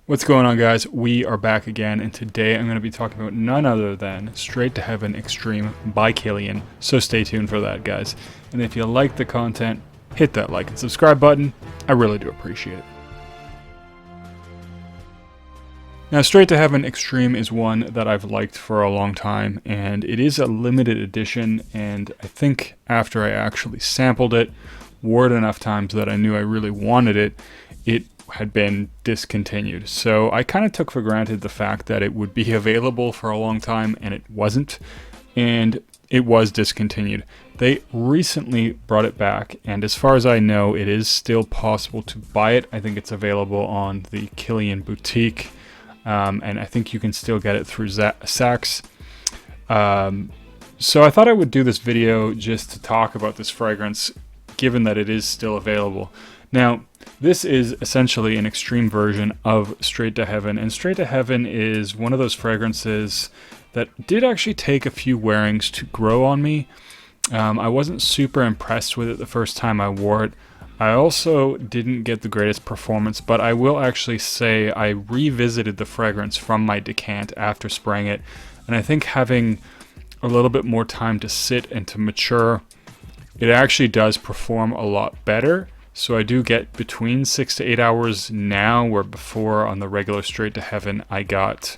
What's going on, guys? We are back again, and today I'm going to be talking about none other than Straight to Heaven Extreme by Kilian. So stay tuned for that, guys. And if you like the content, hit that like and subscribe button. I really do appreciate it. Now, Straight to Heaven Extreme is one that I've liked for a long time, and it is a limited edition, and I think after I actually sampled it, wore it enough times that I knew I really wanted it, it had been discontinued. So I kind of took for granted the fact that it would be available for a long time, and it wasn't, and it was discontinued. They recently brought it back, and as far as I know, it is still possible to buy it. I think it's available on the Kilian boutique, and I think you can still get it through Saks. So I thought I would do this video just to talk about this fragrance, given that it is still available. Now, this is essentially an extreme version of Straight to Heaven, and Straight to Heaven is one of those fragrances that did actually take a few wearings to grow on me. I wasn't super impressed with it the first time I wore it. I also didn't get the greatest performance, but I will actually say I revisited the fragrance from my decant after spraying it, and I think having a little bit more time to sit and to mature, it actually does perform a lot better. So I do get between 6 to 8 hours now, where before on the regular Straight to Heaven I got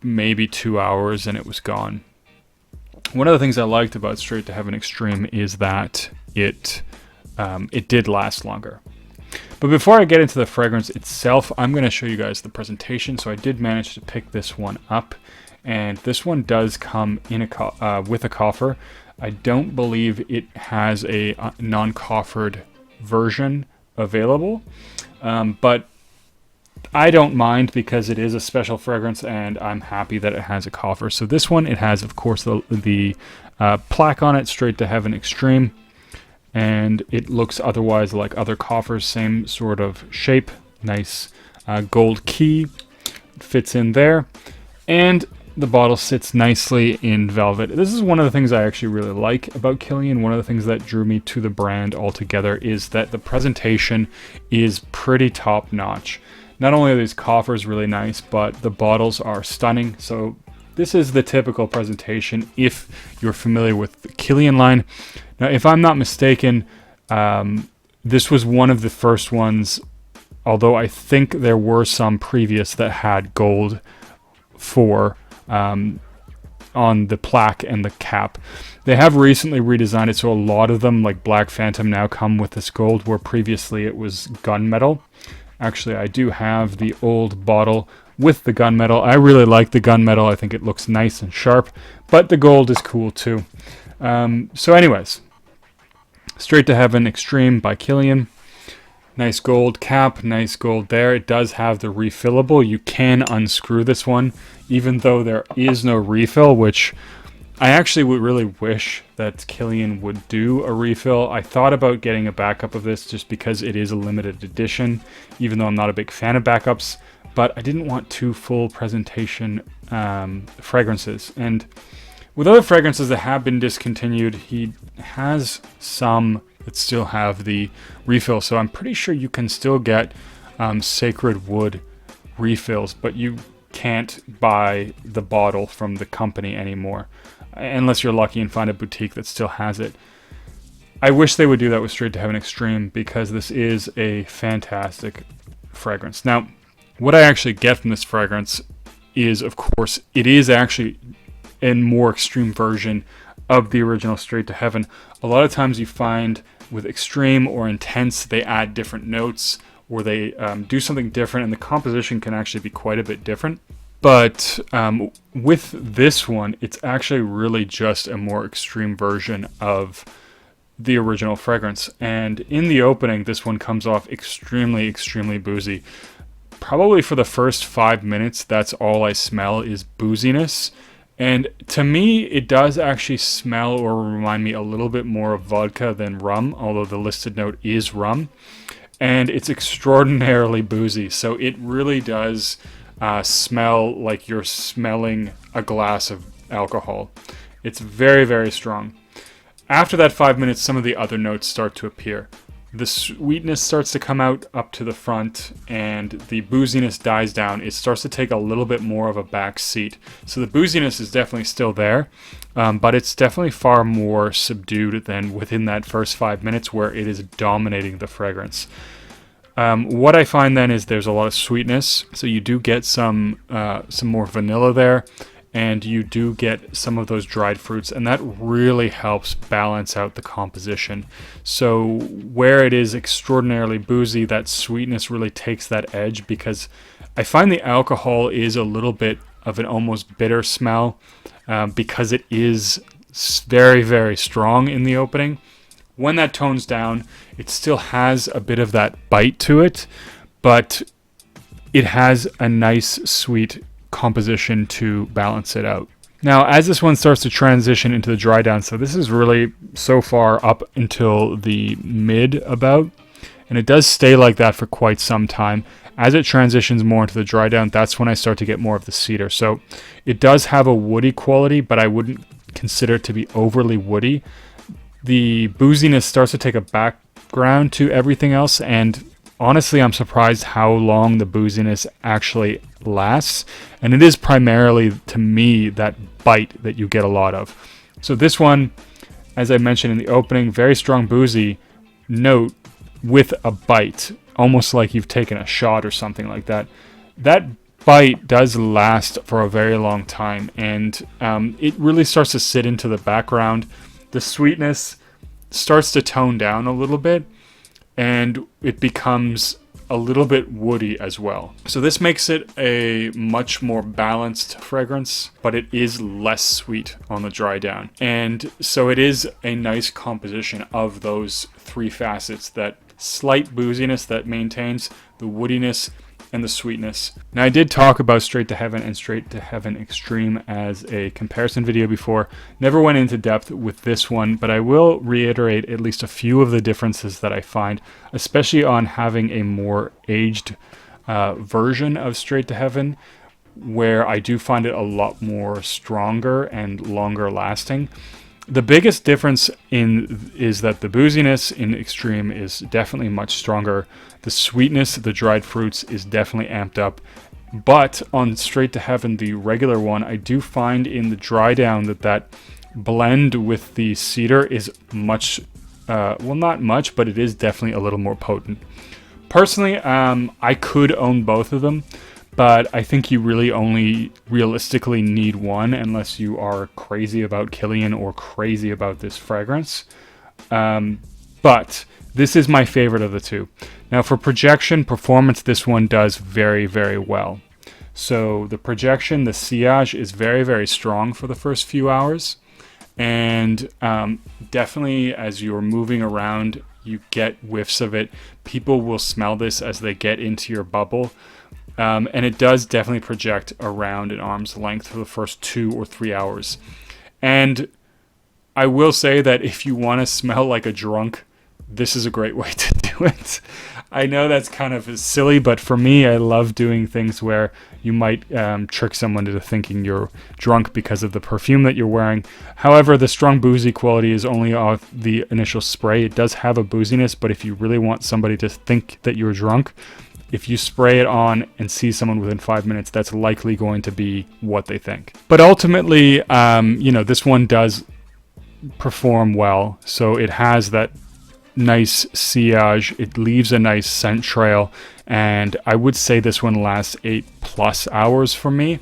maybe 2 hours and it was gone. One of the things I liked about Straight to Heaven Extreme is that it did last longer. But before I get into the fragrance itself, I'm going to show you guys the presentation. So I did manage to pick this one up, and this one does come in with a coffer. I don't believe it has a non-coffered version available, but I don't mind because it is a special fragrance and I'm happy that it has a coffer. So this one, it has, of course, the plaque on it, Straight to Heaven Extreme, and it looks otherwise like other coffers, same sort of shape, nice gold key, it fits in there, and the bottle sits nicely in velvet. This is one of the things I actually really like about Kilian. One of the things that drew me to the brand altogether is that the presentation is pretty top notch. Not only are these coffers really nice, but the bottles are stunning. So this is the typical presentation if you're familiar with the Kilian line. Now, if I'm not mistaken, this was one of the first ones, although I think there were some previous that had gold for on the plaque and the cap. They have recently redesigned it, so a lot of them, like Black Phantom, now come with this gold, where previously it was gunmetal. Actually, I do have the old bottle with the gunmetal. I really like the gunmetal. I think it looks nice and sharp, but the gold is cool too. So anyways, Straight to Heaven Extreme by Kilian. Nice gold cap, nice gold there. It does have the refillable. You can unscrew this one, even though there is no refill, which I actually would really wish that Kilian would do a refill. I thought about getting a backup of this just because it is a limited edition, even though I'm not a big fan of backups, but I didn't want two full presentation fragrances. And with other fragrances that have been discontinued, he has some that still have the refill, so I'm pretty sure you can still get Sacred Wood refills, but you can't buy the bottle from the company anymore unless you're lucky and find a boutique that still has it. I wish they would do that with Straight to Heaven Extreme, because this is a fantastic fragrance. Now, what I actually get from this fragrance is, of course, it is actually a more extreme version of the original Straight to Heaven. A lot of times you find with extreme or intense, they add different notes, or they do something different, and the composition can actually be quite a bit different. But with this one, it's actually really just a more extreme version of the original fragrance. And in the opening, this one comes off extremely, extremely boozy. Probably for the first 5 minutes, that's all I smell is booziness. And to me, it does actually smell or remind me a little bit more of vodka than rum, although the listed note is rum. And it's extraordinarily boozy, so it really does smell like you're smelling a glass of alcohol. It's very, very strong. After that 5 minutes, some of the other notes start to appear. the sweetness starts to come out up to the front and the booziness dies down. It starts to take a little bit more of a back seat. So the booziness is definitely still there, but it's definitely far more subdued than within that first 5 minutes where it is dominating the fragrance. What I find then is there's a lot of sweetness, so you do get some more vanilla there, and you do get some of those dried fruits, and that really helps balance out the composition. So where it is extraordinarily boozy, that sweetness really takes that edge, because I find the alcohol is a little bit of an almost bitter smell, because it is very, very strong in the opening. When that tones down, it still has a bit of that bite to it, but it has a nice sweet composition to balance it out. Now, as this one starts to transition into the dry down, so this is really so far up until the mid about, and it does stay like that for quite some time. As it transitions more into the dry down, that's when I start to get more of the cedar. So it does have a woody quality, but I wouldn't consider it to be overly woody. The booziness starts to take a background to everything else, and honestly, I'm surprised how long the booziness actually lasts, and it is primarily, to me, that bite that you get a lot of. So this one, as I mentioned in the opening, very strong boozy note with a bite, almost like you've taken a shot or something like that. That bite does last for a very long time, and it really starts to sit into the background. The sweetness starts to tone down a little bit, and it becomes a little bit woody as well. So this makes it a much more balanced fragrance, but it is less sweet on the dry down. And so it is a nice composition of those three facets: that slight booziness that maintains the woodiness and the sweetness. Now, I did talk about Straight to Heaven and Straight to Heaven Extreme as a comparison video before. Never went into depth with this one, but I will reiterate at least a few of the differences that I find, especially on having a more aged version of Straight to Heaven, where I do find it a lot more stronger and longer lasting. The biggest difference is that the booziness in Extreme is definitely much stronger. The sweetness, the dried fruits, is definitely amped up. But on Straight to Heaven, the regular one, I do find in the dry down that blend with the cedar is much, well, not much, but it is definitely a little more potent. Personally, I could own both of them, but I think you really only realistically need one unless you are crazy about Kilian or crazy about this fragrance. But this is my favorite of the two. Now, for projection performance, this one does very, very well. So the projection, the sillage is very, very strong for the first few hours. And definitely as you're moving around, you get whiffs of it. People will smell this as they get into your bubble. And it does definitely project around an arm's length for the first 2 or 3 hours. And I will say that if you want to smell like a drunk, this is a great way to do it. I know that's kind of silly, but for me, I love doing things where you might trick someone into thinking you're drunk because of the perfume that you're wearing. However, the strong boozy quality is only off the initial spray. It does have a booziness, but if you really want somebody to think that you're drunk, if you spray it on and see someone within 5 minutes, that's likely going to be what they think. But ultimately, this one does perform well. So it has that nice sillage. It leaves a nice scent trail. And I would say this one lasts 8+ hours for me.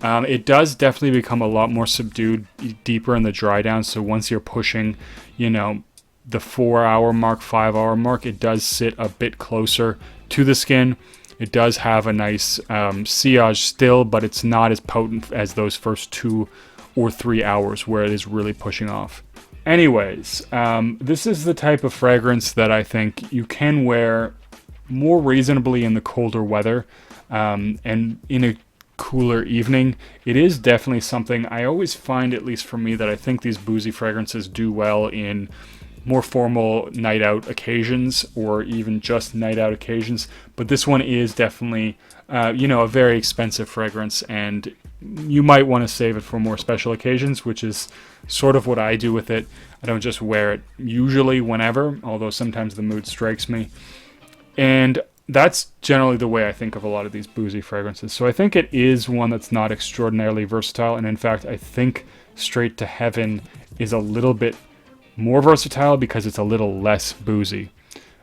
It does definitely become a lot more subdued deeper in the dry down. So once you're pushing, the 4-hour mark, 5-hour mark, it does sit a bit closer to the skin. It does have a nice sillage still, but it's not as potent as those first 2 or 3 hours where it is really pushing off. Anyways, this is the type of fragrance that I think you can wear more reasonably in the colder weather and in a cooler evening. It is definitely something I always find, at least for me, that I think these boozy fragrances do well in more formal night out occasions or even just night out occasions. But this one is definitely, a very expensive fragrance, and you might want to save it for more special occasions, which is sort of what I do with it. I don't just wear it usually whenever, although sometimes the mood strikes me. And that's generally the way I think of a lot of these boozy fragrances. So I think it is one that's not extraordinarily versatile. And in fact, I think Straight to Heaven is a little bit more versatile because it's a little less boozy.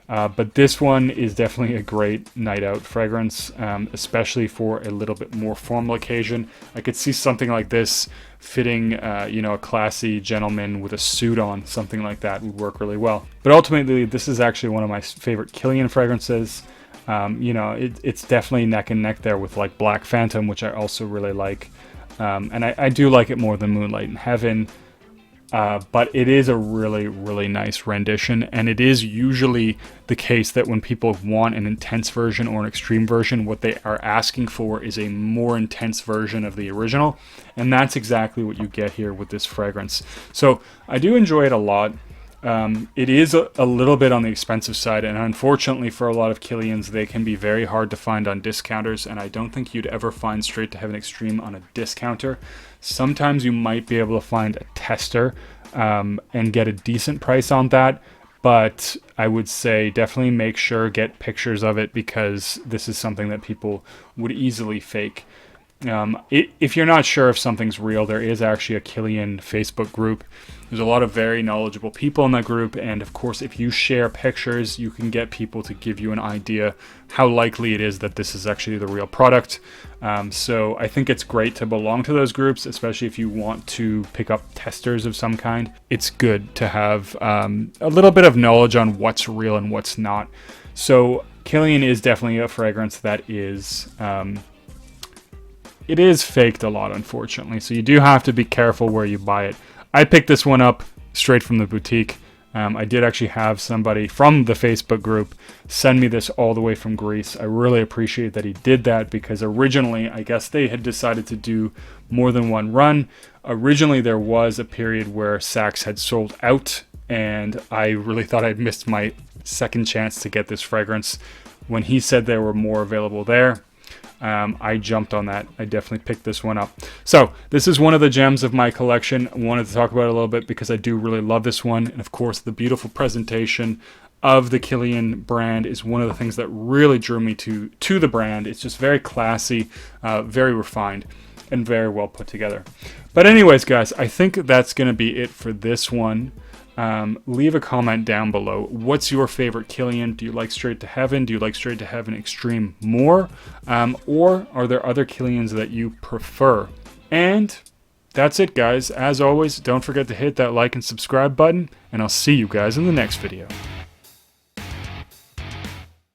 But this one is definitely a great night out fragrance, especially for a little bit more formal occasion. I could see something like this fitting, a classy gentleman with a suit on. Something like that would work really well. But ultimately, this is actually one of my favorite Kilian fragrances. It's definitely neck and neck there with like Black Phantom, which I also really like. And I do like it more than Moonlight in Heaven. But it is a really, really nice rendition, and it is usually the case that when people want an intense version or an extreme version, what they are asking for is a more intense version of the original, and that's exactly what you get here with this fragrance. So I do enjoy it a lot. It is a little bit on the expensive side, and unfortunately for a lot of Kilians, they can be very hard to find on discounters, and I don't think you'd ever find Straight to Heaven Extreme on a discounter. Sometimes you might be able to find a tester and get a decent price on that, but I would say definitely make sure, get pictures of it, because this is something that people would easily fake. If you're not sure if something's real, there is actually a Kilian Facebook group. There's a lot of very knowledgeable people in that group, and of course, if you share pictures, you can get people to give you an idea how likely it is that this is actually the real product. So I think it's great to belong to those groups, especially if you want to pick up testers of some kind. It's good to have a little bit of knowledge on what's real and what's not. So Kilian is definitely a fragrance that is... it is faked a lot, unfortunately, so you do have to be careful where you buy it. I picked this one up straight from the boutique. I did actually have somebody from the Facebook group send me this all the way from Greece. I really appreciate that he did that, because originally, I guess they had decided to do more than one run. Originally, there was a period where Saks had sold out, and I really thought I'd missed my second chance to get this fragrance. When he said there were more available there, I jumped on that. I definitely picked this one up. So this is one of the gems of my collection. I wanted to talk about it a little bit because I do really love this one. And of course, the beautiful presentation of the Kilian brand is one of the things that really drew me to the brand. It's just very classy, very refined, and very well put together. But anyways, guys, I think that's going to be it for this one. Leave a comment down below. What's your favorite Kilian? Do you like Straight to Heaven? Do you like Straight to Heaven Extreme more? Or are there other Kilians that you prefer? And that's it, guys. As always, don't forget to hit that like and subscribe button, and I'll see you guys in the next video.